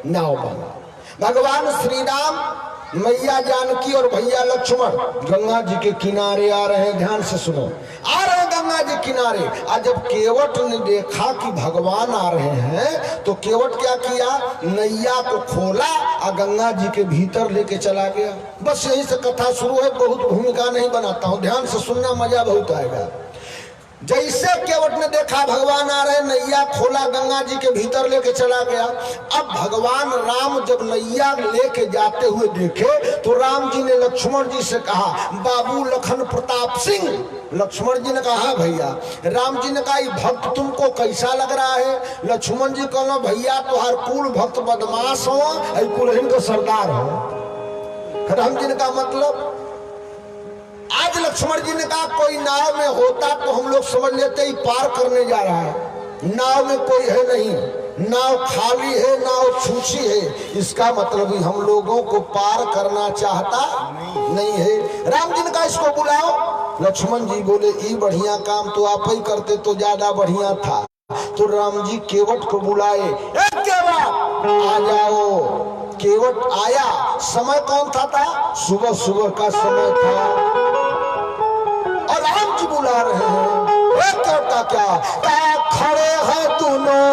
नाव बना। भगवान श्री राम, मैया जानकी और भैया लक्ष्मण गंगा जी के किनारे आ रहे हैं। ध्यान से सुनो, आ रहे हैं गंगा जी किनारे। और जब केवट ने देखा कि भगवान आ रहे हैं तो केवट क्या किया, नैया को खोला और गंगा जी के भीतर लेके चला गया। बस यही से कथा शुरू है, बहुत भूमिका नहीं बनाता हूँ, ध्यान से सुनना, मजा बहुत आएगा। जैसे केवट ने देखा भगवान आ रहे, नैया खोला, गंगा जी के भीतर लेके चला गया। अब भगवान राम जब नैया लेके जाते हुए देखे तो राम जी ने लक्ष्मण जी से कहा, बाबू लखन प्रताप सिंह। लक्ष्मण जी ने कहा भैया। राम जी ने कहा, भक्त तुमको कैसा लग रहा है? लक्ष्मण जी कहना, भैया तो हर कुल भक्त बदमाश हो, कुल का सरदार हो। राम जी ने कहा मतलब? आज लक्ष्मण जी ने कहा, कोई नाव में होता तो हम लोग समझ लेते ही पार करने जा रहा है। नाव में कोई है नहीं, नाव खाली है, नाव छूछी है, इसका मतलब ही हम लोगों को पार करना चाहता नहीं है। राम जी ने कहा, इसको बुलाओ। लक्ष्मण जी बोले, ई बढ़िया काम तो आप ही करते तो ज्यादा बढ़िया था। तो राम जी केवट को बुलाए, केवट आ जाओ। केवट आया। समय कौन था? सुबह सुबह का समय था और राम जी बुला रहे हैं। एक करता क्या खड़े हैं दोनों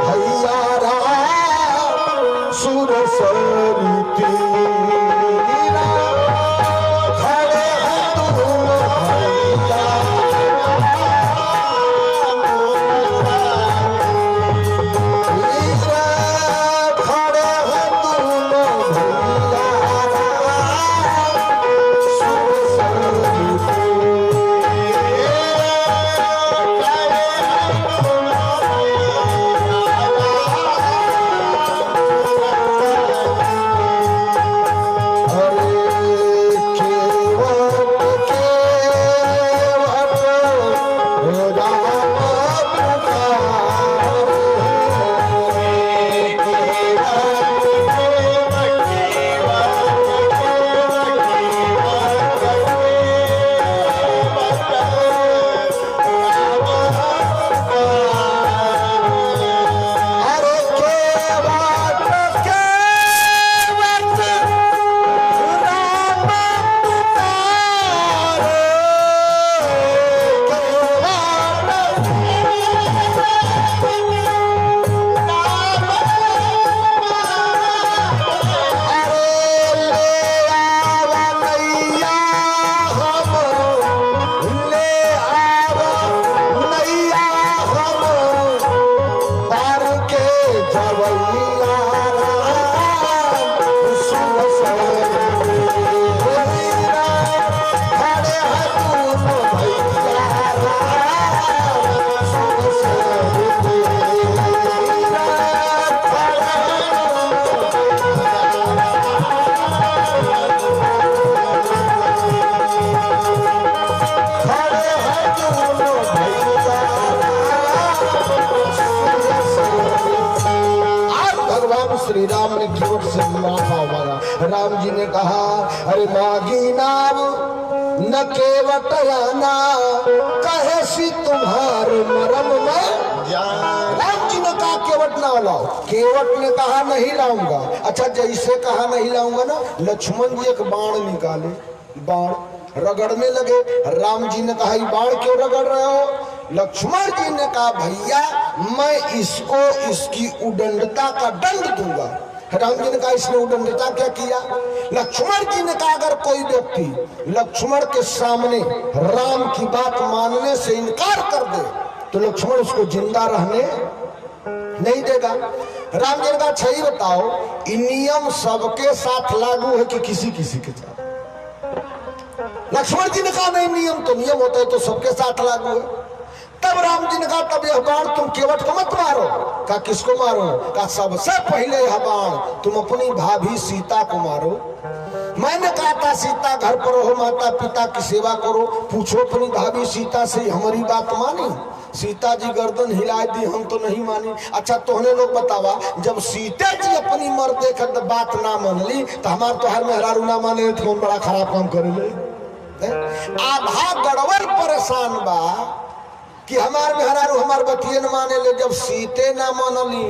भैया राम, सुर सरिती खड़े हैं दोनों भैया, खड़े हैं दोनों श्री राम ने केवट से मुनाफा मांगा। राम जी ने कहा, अरे मागी नाम न केवट आना, कहे सी तुम्हारे मरम में जान। राम जी ने कहा केवट ना लाओ। केवट ने कहा नहीं लाऊंगा। अच्छा, जैसे कहा नहीं लाऊंगा ना, लक्ष्मण जी एक बाण निकाले, बाण रगड़ने लगे। राम जी ने कहा, बाण क्यों रगड़ रहे हो? लक्ष्मण जी ने कहा, भैया मैं इसको इसकी उदंडता का दंड दूंगा। राम जी ने कहा, इसने उदंडता क्या किया? लक्ष्मण जी ने कहा, अगर कोई व्यक्ति लक्ष्मण के सामने राम की बात मानने से इनकार कर दे तो लक्ष्मण उसको जिंदा रहने नहीं देगा। राम जी ने कहा, अच्छा ही बताओ, ये नियम सबके साथ लागू है कि किसी किसी के साथ? लक्ष्मण जी ने कहा, नहीं, नियम तो नियम होता है तो सबके साथ लागू है। तब राम जी ने कहा, तब यह बाण तुम केवट को मत मारो। कहा, किसको मारो? कहा, सबसे पहले यह बाण तुम अपनी भाभी सीता को मारो। मैंने कहा था सीता घर पर रहो, माता पिता की सेवा करो, पूछो अपनी भाभी सीता से हमारी बात मानी? सीता जी गर्दन हिला दी, हम तो नहीं मानी। अच्छा, तोहने लोग बतावा, जब सीता जी अपनी मर्दे का बात ना मान ली तो हमार तो हर मेहरारू ना माने तो कौन बड़ा खराब काम करे। आधा गड़बड़ परेशान बा कि हमार मेहरारू हमार बतिये न माने ले। जब सीते ना मानली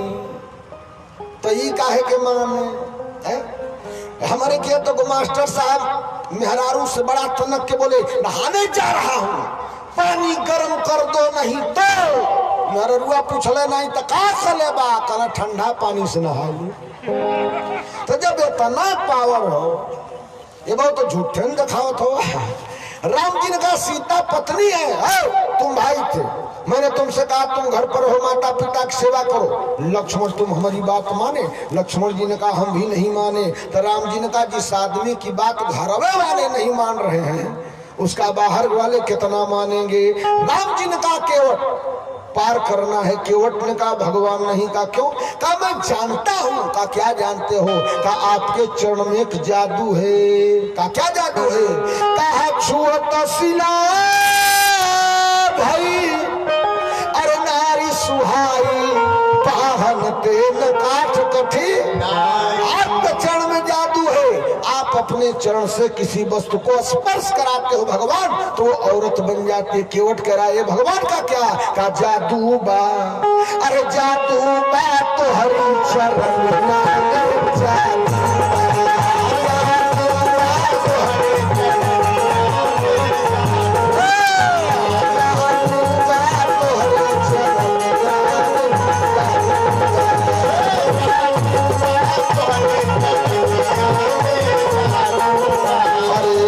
तो ये काहे के माने है? हमारे के तो मास्टर साहब मेहरारू से बड़ा तनक के बोले नहाने जा रहा हूँ, पानी गर्म कर दो नहीं तो। मेहरुआ पूछले नहीं तो का चले बा, कहना ठंडा पानी से नहाऊ। तो जब इतना पावर हो ये बहुत तो झूठे न दिखावत हो। राम जी ने कहा सीता पत्नी है, तुम भाई थे, मैंने तुमसे कहा तुम घर पर हो, माता पिता की सेवा करो। लक्ष्मण तुम हमारी बात माने? लक्ष्मण जी ने कहा हम भी नहीं माने। तो राम जी ने कहा जिस आदमी की बात घरवे वाले नहीं मान रहे हैं उसका बाहर वाले कितना मानेंगे। राम जी ने कहा केवट पार करना है। केवट ने कहा भगवान नहीं। कहा क्यों? कहा मैं जानता हूं। कहा क्या जानते हो? कहा आपके चरण में एक जादू है। कहा क्या जादू है? कहा छुअत शिला भाई अरे नारी सुहाई पाहन तेल काठ कठी। आपके चरण में जादू है, आप अपने चरण से किसी वस्तु को स्पर्श कराते हो भगवान तो वो औरत बन जाती है। केवट कह रहा है भगवान का क्या? का जादू बा। अरे जादू बा तो हरि चरण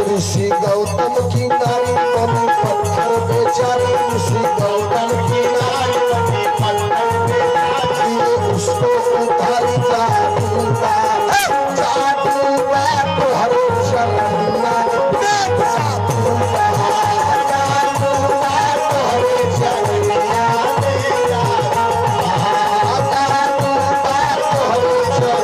ऋषि गौतम की नारी बनी पत्थर बेचारी। ऋषि गौतम की नारी बनी पत्थर बेचारी, उसको उतारी जादू बा। जादू बा तो हरे चरनिया जादू बा। जादू बा तो हरे चरनिया जादू बा तो हरे चरनिया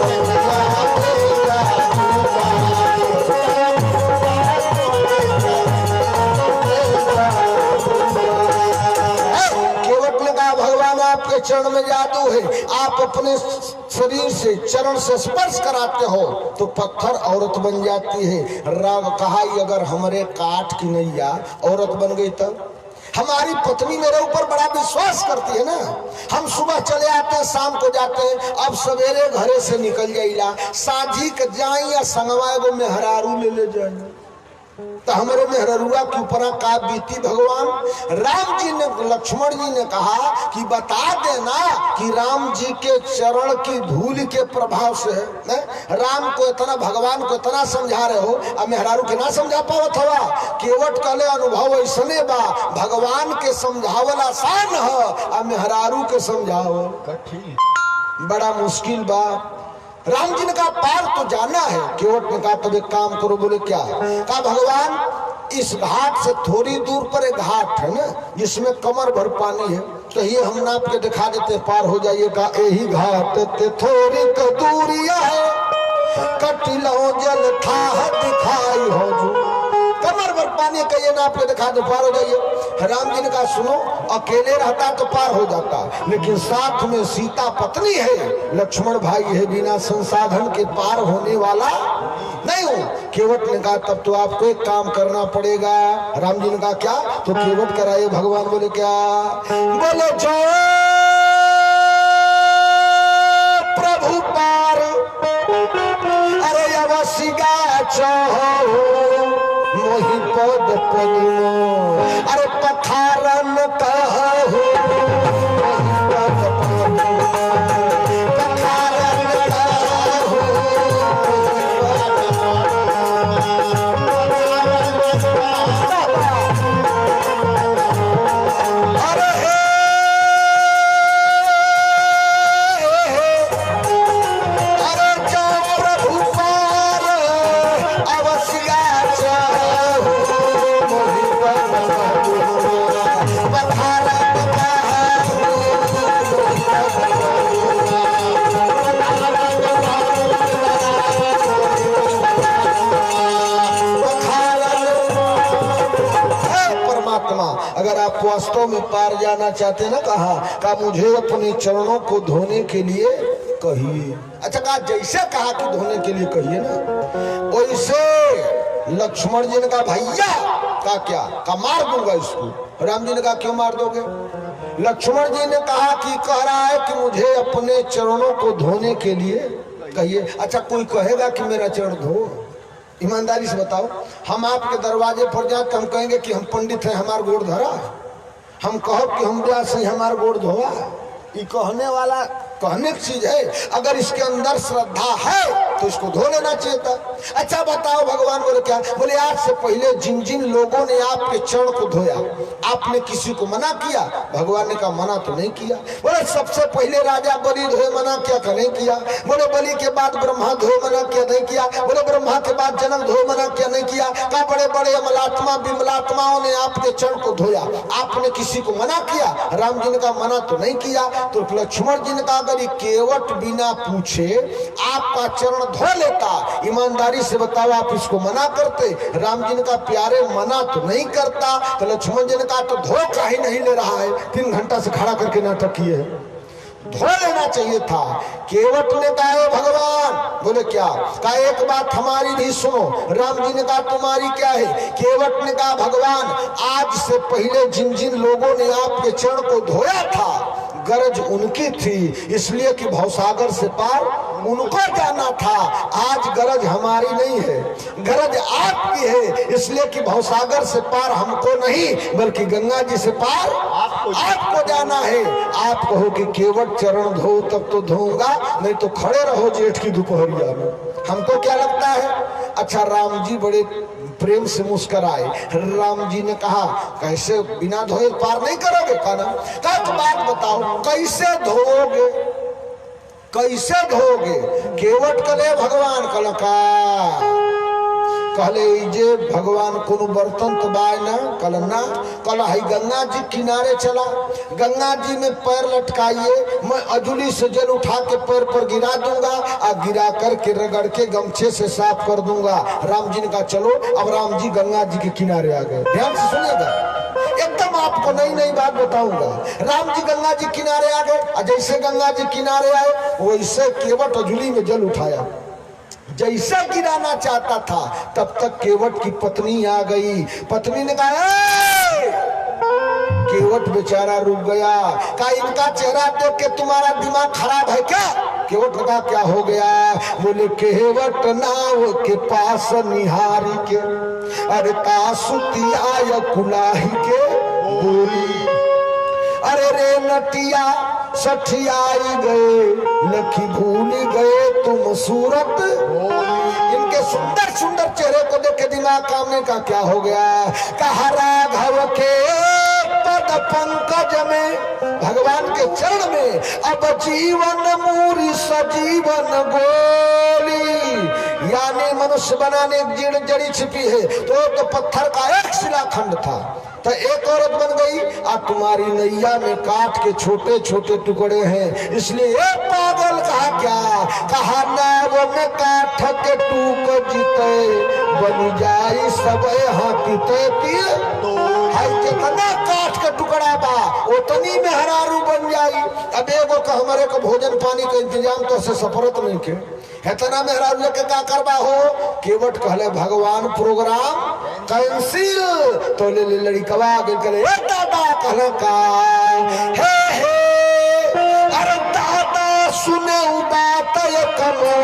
आपके चरण में जादू है, आप अपने शरीर से चरण से स्पर्श कराते हो तो पत्थर औरत बन जाती है। राम कहा अगर हमारे काठ की नैया औरत बन गई तब? हमारी पत्नी मेरे ऊपर बड़ा विश्वास करती है ना। हम सुबह चले आते हैं शाम को जाते हैं, अब सवेरे घरे से निकल जाइला साझी के जाई या संगवा एगो मेहरारू ले जाए तो हमारे मेहरुआ के ऊपर का बीती भगवान। राम जी ने लक्ष्मण जी ने कहा कि बता देना कि राम जी के चरण की धूल के प्रभाव से है। राम को इतना भगवान को इतना समझा रहे हो अब मेहरारू के ना समझा पावत हवा। केवट कले अनुभव ऐसने बा, भगवान के समझावल आसान है अब मेहरारू के समझावल कठिन बड़ा मुश्किल बा। राम जी ने कहा पार तो जाना है। केवट ने कहा तब एक काम करो। बोले क्या? कहा भगवान इस घाट से थोड़ी दूर पर एक घाट है ना जिसमें कमर भर पानी है, तो ये हम नाप के दिखा देते पार हो जाइएगा। यही घाट ते थोड़ी तो दूरिया है, कटिलो जल था दिखाई हो जो कमर भर पानी का ये नाप के दिखा दो पार हो जाइए। राम जी ने कहा सुनो अकेले रहता तो पार हो जाता, लेकिन साथ में सीता पत्नी है, लक्ष्मण भाई है, बिना संसाधन के पार होने वाला नहीं हूँ। केवट ने कहा तब तो आपको एक काम करना पड़ेगा। राम जी ने कहा क्या? तो केवट कराए। भगवान बोले क्या? बोले जो प्रभु पार अरे अवश्य चाहो मोहि पद पद्मो अरे पथारन कहु पद पद्मो पथारन कहु अरे अरे जो प्रभु पार अवश्य अगर आप वास्तव में पार जाना चाहते हैं ना कहा मुझे अपने चरणों को धोने के लिए कहिए। अच्छा कहा जैसे कहा कि धोने के लिए कहिए ना, वैसे लक्ष्मण जी ने कहा भैया का क्या का मार दूंगा इसको। राम जी ने कहा क्यों मार दोगे? लक्ष्मण जी ने कहा कि कह रहा है कि मुझे अपने चरणों को धोने के लिए कहिए। अच्छा, कोई कहेगा कि मेरा चरण धो? ईमानदारी से बताओ, हम आपके दरवाजे पर जाए तो हम कहेंगे कि हम पंडित हैं, हमार गोड़ धरा? हम कहो कि हम व्यास हैं, हमार गोड़ धोआ? ये कहने वाला कहने की चीज है। अगर इसके अंदर श्रद्धा है तो इसको धो लेना चाहिए था। अच्छा बताओ, भगवान बोले क्या? बोले आज से पहले जिन जिन लोगों ने आपके चरण को धोया, आपने किसी को मना किया? भगवान ने कहा मना तो नहीं किया। बोले सबसे पहले राजा बलि धोए, मना किया? नहीं किया। बोले बलि के बाद ब्रह्मा धोए, मना किया? नहीं किया। बोले ब्रह्मा के बाद जनक धोए, मना किया? नहीं किया। कहा बड़े बड़े अमलात्मा विमलात्माओं ने आपके चरण को धोया, आपने किसी को मना किया? राम जी ने कहा मना तो नहीं किया। तो लक्ष्मण जी ने कहा अगर केवट बिना पूछे आपका चरण धो लेता, ईमानदारी से बताओ आप इसको मना करते? राम जी ने कहा प्यारे मना तो नहीं करता। तो लक्ष्मण जी ने कहा तो धो काहे नहीं ले रहा है? 3 घंटा से खड़ा करके नाटक किए हैं, धो लेना चाहिए था। केवट ने कहा भगवान, बोले क्या? कहा एक बात हमारी भी सुनो। राम जी ने कहा तुम्हारी क्या है? केवट ने कहा भगवान आज से पहले जिन जिन लोगों ने आपके चरण को धोया था गरज उनकी थी, इसलिए कि भवसागर से पार उनको जाना था। आज गरज हमारी नहीं है, गरज आपकी है, इसलिए कि भवसागर से पार हमको नहीं बल्कि गंगा जी से पार आपको जाना है। आप कहो कि केवट चरण धो तब तो धोऊंगा, नहीं तो खड़े रहो जेठ की दोपहरिया में। हमको क्या लगता है? अच्छा, राम जी बड़े प्रेम से मुस्कुराए। राम जी ने कहा कैसे बिना धोए पार नहीं करोगे? कहा तो बात बताओ कैसे धोओगे? कैसे धोओगे? केवट कले भगवान कल का कहले जे भगवान कोनो बर्तन तो बाय ना कल ना कल है गंगा जी किनारे चला, गंगा जी में पैर लटकाइए, मैं अजुली से जल उठा के पैर पर गिरा दूंगा और गिरा करके रगड़ के गमछे से साफ कर दूंगा। राम जी ने कहा चलो। अब राम जी गंगा जी के किनारे आ गए। ध्यान से सुनिएगा, एकदम आपको नई नई बात बताऊंगा। राम जी गंगा जी किनारे आ गए और जैसे गंगा जी किनारे आए वैसे केवट अजुली में जल उठाया, जैसे गिराना चाहता था तब तक केवट की पत्नी आ गई। पत्नी ने कहा केवट बेचारा रुक गया। कहा इनका चेहरा देख के तुम्हारा दिमाग खराब है क्या? केवट ने कहा क्या हो गया? बोले केवट नाव के पास निहारी के अरे तासुती आय कुलाही के बोली, अरे रे नटिया सठियाई गए लखी भूल गए तुम सूरत। इनके सुंदर सुंदर चेहरे को देख के दिमाग कामने का क्या हो गया? कहा राघव के पद पंकज में, भगवान के चरण में अब जीवन मूरी सजीवन गोली, यानी मनुष्य बनाने की जड़ी छिपी है। तो पत्थर का एक शिलाखंड था तो एक औरत बन गई। अब तुम्हारी नैया में काट के छोटे छोटे टुकड़े हैं, इसलिए एक पागल कहा क्या? कहा नाव में काठ के टूक जीते बन जाई सब हाथीते तो जितना काठ के टुकड़ा बा उतनी में हरारू बन जाई। अब एगो का हमारे को भोजन पानी का इंतजाम तो से सफरत नहीं के इतना मेहरारू लेके क्या करवा हो? केवट कहले भगवान प्रोग्राम कैंसिल। तो ले लड़कवा गए दादा कहले का हे अरे दादा सुने बात कमो